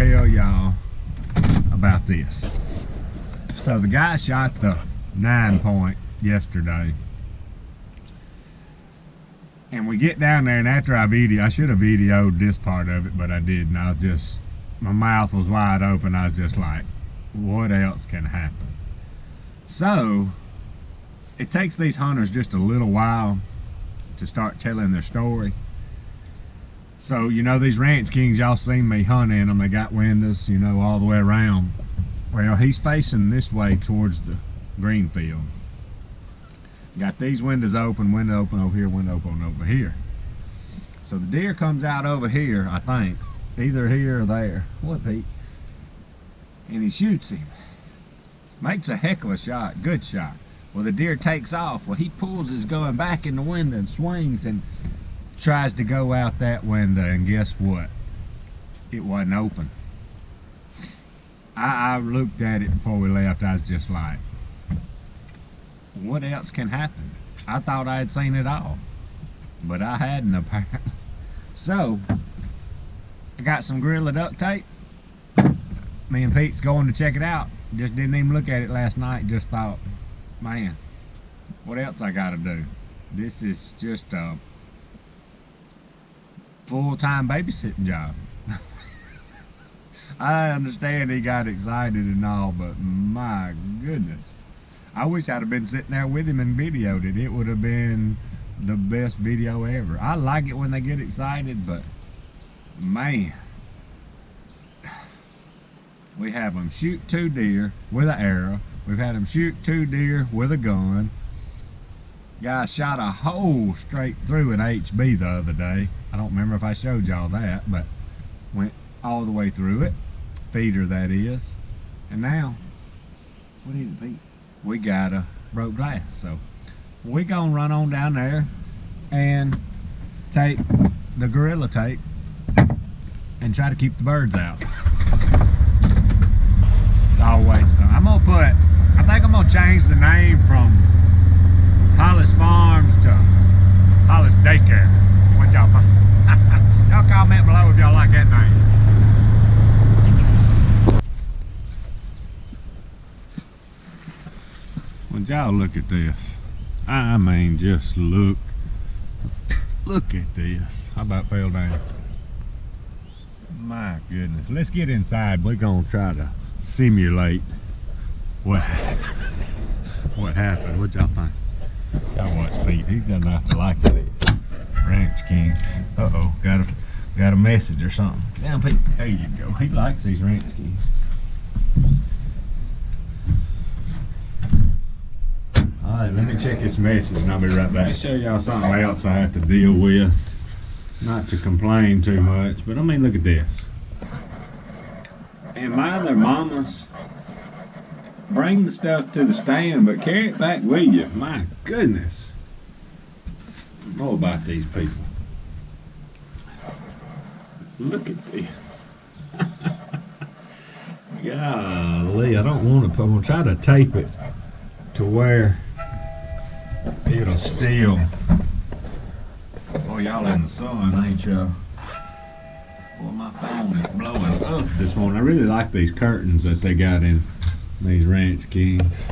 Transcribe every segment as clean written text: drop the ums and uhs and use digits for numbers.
tell y'all about this. So the guy shot the 9-point yesterday. And we get down there, and after I should have videoed this part of it, but I didn't. My mouth was wide open. I was just like, what else can happen? So it takes these hunters just a little while to start telling their story. So, you know, these Ranch Kings, y'all seen me hunting them. They got windows, you know, all the way around. Well, he's facing this way towards the green field. Got these windows open, window open over here, window open over here. So the deer comes out over here, I think, either here or there. What, Pete? And he shoots him. Makes a heck of a shot, good shot. Well, the deer takes off. Well, he pulls his gun back in the window and swings and tries to go out that window, and guess what? It wasn't open. I looked at it before we left. I was just like, what else can happen? I thought I had seen it all, but I hadn't apparently. So I got some Gorilla duct tape. Me and Pete's going to check it out. Just didn't even look at it last night. Just thought, man, what else I gotta do? This is just a full-time babysitting job. I understand he got excited and all, but my goodness, I wish I'd have been sitting there with him and videoed it. It would have been the best video ever. I like it when they get excited, but man, we have them shoot 2 deer with an arrow. We've had them shoot 2 deer with a gun. Guy shot a hole straight through an HB the other day. I don't remember if I showed y'all that, but went all the way through it. Feeder, that is. And now, what is it, Pete? We got a broke glass. So we gonna run on down there and take the Gorilla tape and try to keep the birds out. It's always so. I think I'm gonna change the name from Hollis Farms to Hollis Daycare. What y'all think? Y'all comment below if y'all like that name. Would y'all look at this? I mean, just look at this. How about fell down? My goodness. Let's get inside. We're gonna try to simulate what happened. What y'all think? Y'all watch Pete. He's gonna have to like these Ranch Kings. Uh-oh, got a message or something. Down, Pete. There you go. He likes these Ranch Kings. Alright, let me check this message and I'll be right back. Let me show y'all something else I have to deal with. Not to complain too much, but I mean, look at this. Am I their mamas? Bring the stuff to the stand, but carry it back with you. My goodness. I don't know about these people. Look at this. Golly, I don't want to. I'm going to try to tape it to where it'll still. Boy, y'all in the sun, ain't y'all? Boy, my phone is blowing up this morning. I really like these curtains that they got in these Ranch Kings.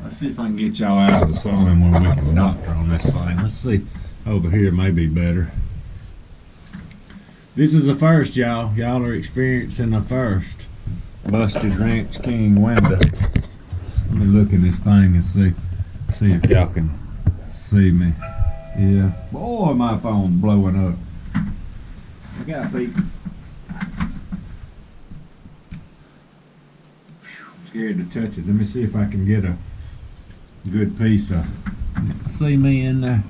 Let's see if I can get y'all out of the sun when we can doctor on this thing. Let's see. Over here may be better. This is the first, y'all. Y'all are experiencing the first busted Ranch King window. Let me look in this thing and see if y'all can see me. Yeah. Boy, my phone's blowing up. Look out, Pete. I'm scared to touch it. Let me see if I can get a good piece of. See me in there?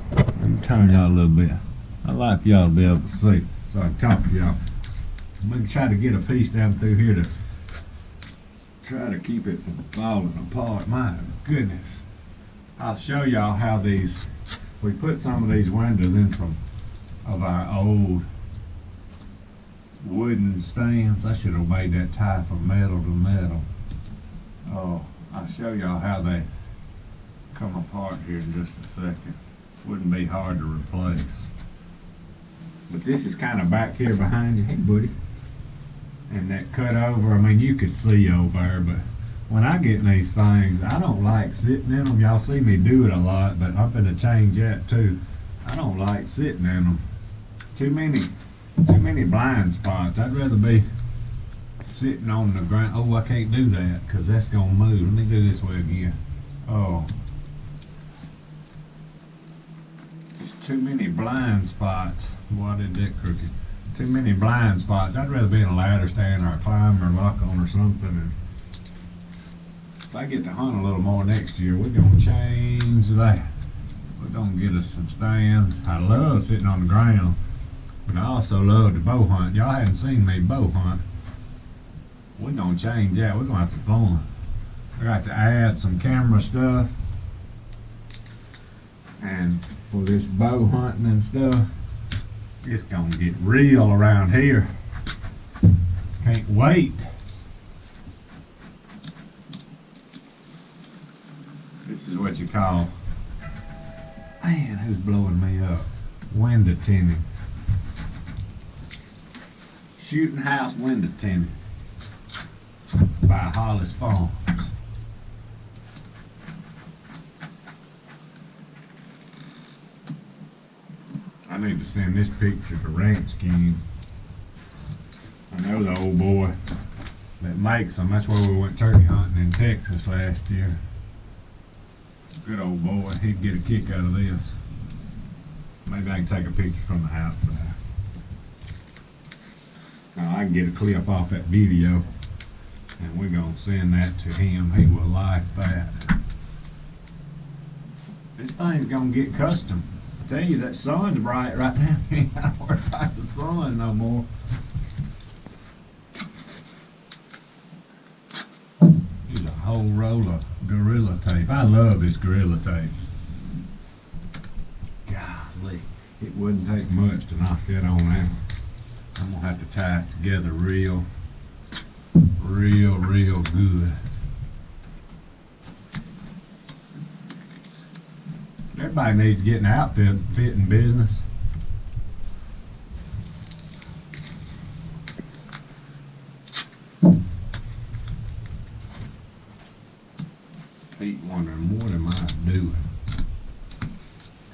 Let me turn y'all a little bit. I'd like for y'all to be able to see so I can talk to y'all. I'm going to try to get a piece down through here to try to keep it from falling apart. My goodness. I'll show y'all how these, we put some of these windows in some of our old wooden stands. I should have made that tie from metal to metal. Oh, I'll show y'all how they come apart here in just a second. Wouldn't be hard to replace. But this is kind of back here behind you. Hey, buddy. And that cut over, I mean, you could see over there, but when I get in these things, I don't like sitting in them. Y'all see me do it a lot, but I'm finna change that too. I don't like sitting in them. Too many blind spots. I'd rather be sitting on the ground. Oh, I can't do that because that's gonna move. Let me do this way again. Oh, there's too many blind spots. Why did that crooked? Too many blind spots. I'd rather be in a ladder stand or a climber or lock on or something. And if I get to hunt a little more next year, we're gonna change that. We're gonna get us some stands. I love sitting on the ground, but I also love to bow hunt. Y'all hadn't seen me bow hunt. We're gonna change that. We're gonna have some fun. I got to add some camera stuff, and for this bow hunting and stuff, it's gonna get real around here. Can't wait. This is what you call, man, who's blowing me up? Window tinting. Shooting house window tinting by Hollis Farms. I need to send this picture to Ranch King. I know the old boy that makes them. That's where we went turkey hunting in Texas last year. Good old boy. He'd get a kick out of this. Maybe I can take a picture from the outside. Now I can get a clip off that video, and we're gonna send that to him. He will like that. This thing's gonna get custom. I tell you, that sun's bright right now. You ain't gotta worry about the sun no more. Here's a whole roll of Gorilla Tape. I love this Gorilla Tape. Golly, it wouldn't take much to knock that on out. I'm gonna have to tie it together real good. Everybody needs to get in the outfitting business. Pete wondering what am I doing?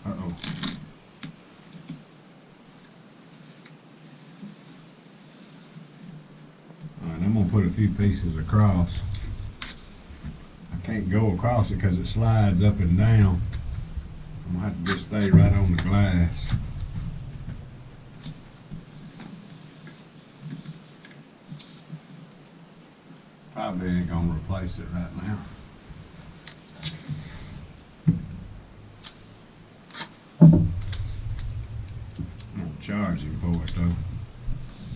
Uh-oh. Alright, I'm gonna put a few pieces across. I can't go across it because it slides up and down. I'm gonna have to just stay right on the glass. Probably ain't gonna replace it right now. I'm gonna charge him for it though.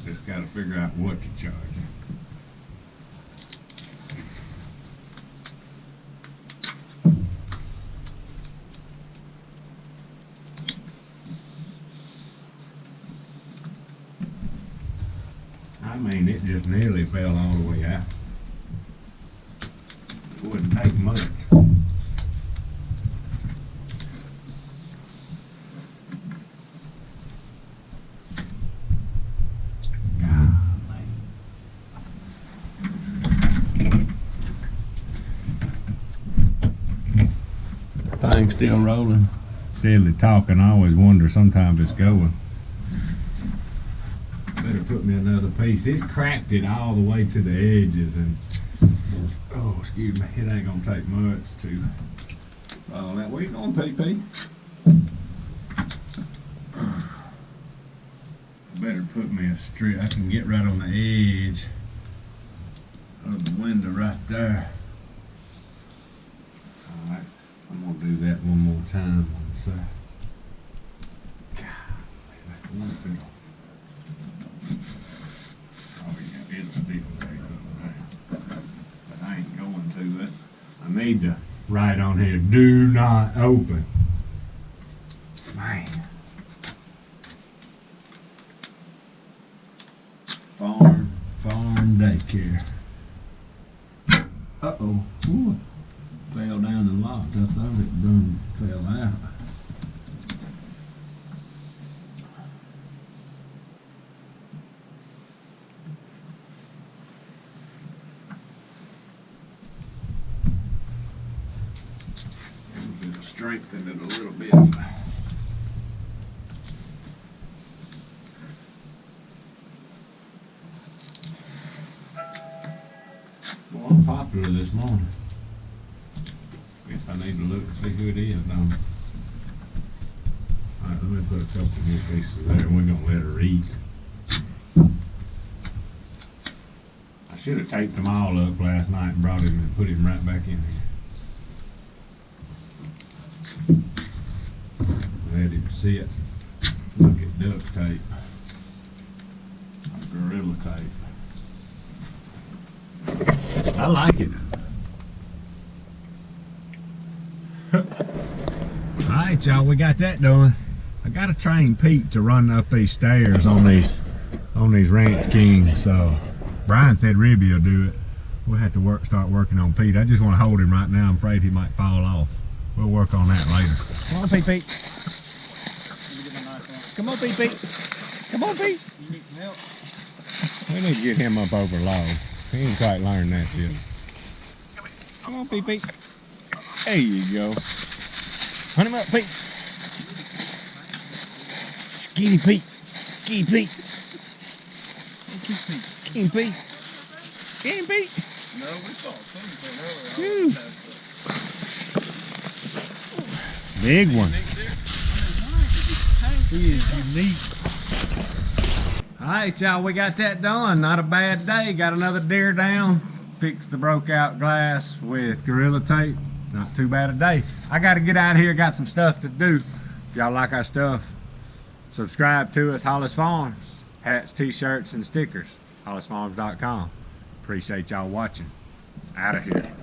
Just gotta figure out what to charge him. I mean, it just nearly fell all the way out. It wouldn't take much. Thing's still rolling. Steadily talking. I always wonder sometimes it's going. Better put me another piece. It's cracked it all the way to the edges, and oh, excuse me, it ain't gonna take much to follow that. Where you going, PP? Better put me a strip. I can get right on the edge of the window right there. All right, I'm gonna do that one more time on the side. God, I wonder if it'll. Oh yeah, it'll still take something down. But I ain't going to. Let's, I need to write on here, do not open. Man. Farm daycare. Uh-oh. Ooh. Fell down and locked. I thought it done fell out. strengthen it a little bit. Well, I'm popular this morning. Guess I need to look and see who it is now. Alright, let me put a couple more pieces there and we're gonna let her eat. I should have taped them all up last night and brought him and put him right back in here. Let him sit. Look at duct tape. Gorilla tape. I like it. Alright y'all, we got that done. I gotta train Pete to run up these stairs on these Ranch Kings, so Brian said Ribby will do it. We'll have to start working on Pete. I just want to hold him right now. I'm afraid he might fall off. We'll work on that later. Come on, Pete. Come on, Pete. Come on, Pete. You need some help? We need to get him up over low. He ain't quite learned that yet. Come on, Pete. There you go. Hunt him up, Pete. Skinny Pete. Skinny Pete. Skinny Pete. Skinny Pete. No, we saw something earlier. Big one. He is unique. Alright y'all, we got that done. Not a bad day. Got another deer down. Fixed the broke out glass with Gorilla Tape. Not too bad a day. I got to get out of here. Got some stuff to do. If y'all like our stuff, subscribe to us, Hollis Farms. Hats, t-shirts, and stickers. HollisFarms.com. Appreciate y'all watching. Out of here.